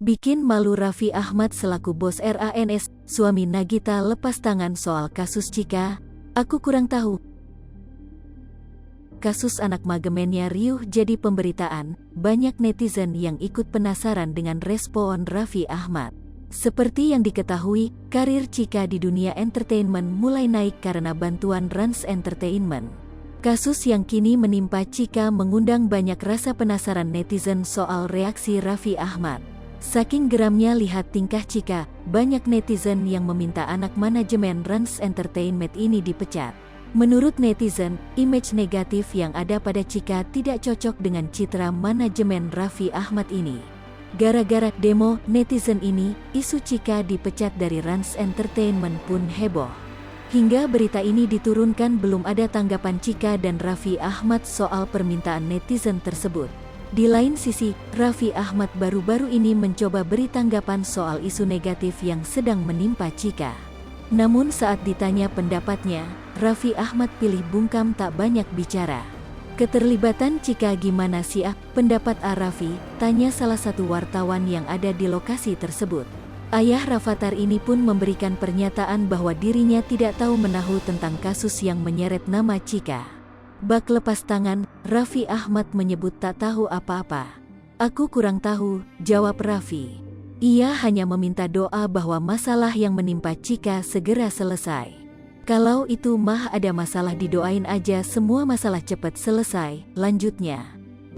Bikin malu Raffi Ahmad selaku bos RANS, suami Nagita lepas tangan soal kasus Chika. Aku kurang tahu. Kasus anak magemennya riuh jadi pemberitaan, banyak netizen yang ikut penasaran dengan respon Raffi Ahmad. Seperti yang diketahui, karir Chika di dunia entertainment mulai naik karena bantuan Rans Entertainment. Kasus yang kini menimpa Chika mengundang banyak rasa penasaran netizen soal reaksi Raffi Ahmad. Saking geramnya lihat tingkah Chika, banyak netizen yang meminta anak manajemen Rans Entertainment ini dipecat. Menurut netizen, image negatif yang ada pada Chika tidak cocok dengan citra manajemen Raffi Ahmad ini. Gara-gara demo netizen ini, isu Chika dipecat dari Rans Entertainment pun heboh. Hingga berita ini diturunkan belum ada tanggapan Chika dan Raffi Ahmad soal permintaan netizen tersebut. Di lain sisi, Raffi Ahmad baru-baru ini mencoba beri tanggapan soal isu negatif yang sedang menimpa Chika. Namun saat ditanya pendapatnya, Raffi Ahmad pilih bungkam tak banyak bicara. Keterlibatan Chika gimana sih pendapat Raffi? Tanya salah satu wartawan yang ada di lokasi tersebut. Ayah Rafathar ini pun memberikan pernyataan bahwa dirinya tidak tahu menahu tentang kasus yang menyeret nama Chika. Bak lepas tangan, Raffi Ahmad menyebut tak tahu apa-apa. Aku kurang tahu, jawab Raffi. Ia hanya meminta doa bahwa masalah yang menimpa Chika segera selesai. Kalau itu mah ada masalah didoain aja semua masalah cepat selesai, lanjutnya.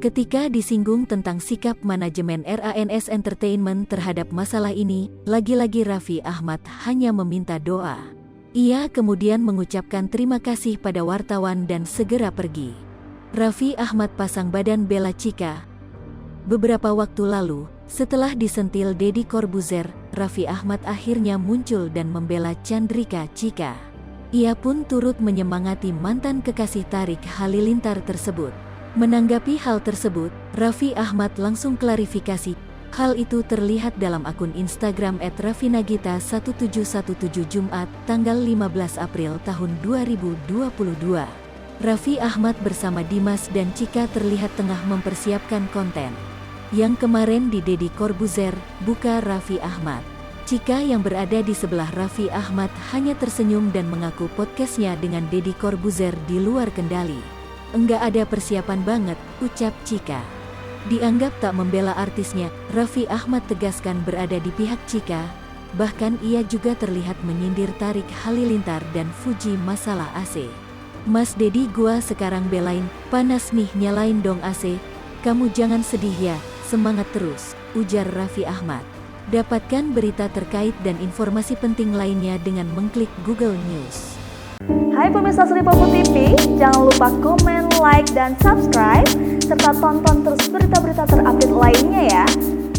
Ketika disinggung tentang sikap manajemen RANS Entertainment terhadap masalah ini, lagi-lagi Raffi Ahmad hanya meminta doa. Ia kemudian mengucapkan terima kasih pada wartawan dan segera pergi. Raffi Ahmad pasang badan bela Chika. Beberapa waktu lalu, setelah disentil Deddy Corbuzier, Raffi Ahmad akhirnya muncul dan membela Chandrika Chika. Ia pun turut menyemangati mantan kekasih Tarik Halilintar tersebut. Menanggapi hal tersebut, Raffi Ahmad langsung klarifikasi. Hal itu terlihat dalam akun Instagram @raffinagita1717 Jumat, tanggal 15 April tahun 2022. Raffi Ahmad bersama Dimas dan Chika terlihat tengah mempersiapkan konten. Yang kemarin di Deddy Corbuzier, buka Raffi Ahmad. Chika yang berada di sebelah Raffi Ahmad hanya tersenyum dan mengaku podcastnya dengan Deddy Corbuzier di luar kendali. Enggak ada persiapan banget, ucap Chika. Dianggap tak membela artisnya, Raffi Ahmad tegaskan berada di pihak Chika. Bahkan ia juga terlihat menyindir Tarik Halilintar dan Fuji masalah AC. Mas Deddy gua sekarang belain, panas nih nyalain dong AC. Kamu jangan sedih ya, semangat terus, ujar Raffi Ahmad. Dapatkan berita terkait dan informasi penting lainnya dengan mengklik Google News. Hai pemirsa Sri Popo TV, jangan lupa komen, like, dan subscribe, serta tonton terus berita-berita terupdate lainnya ya.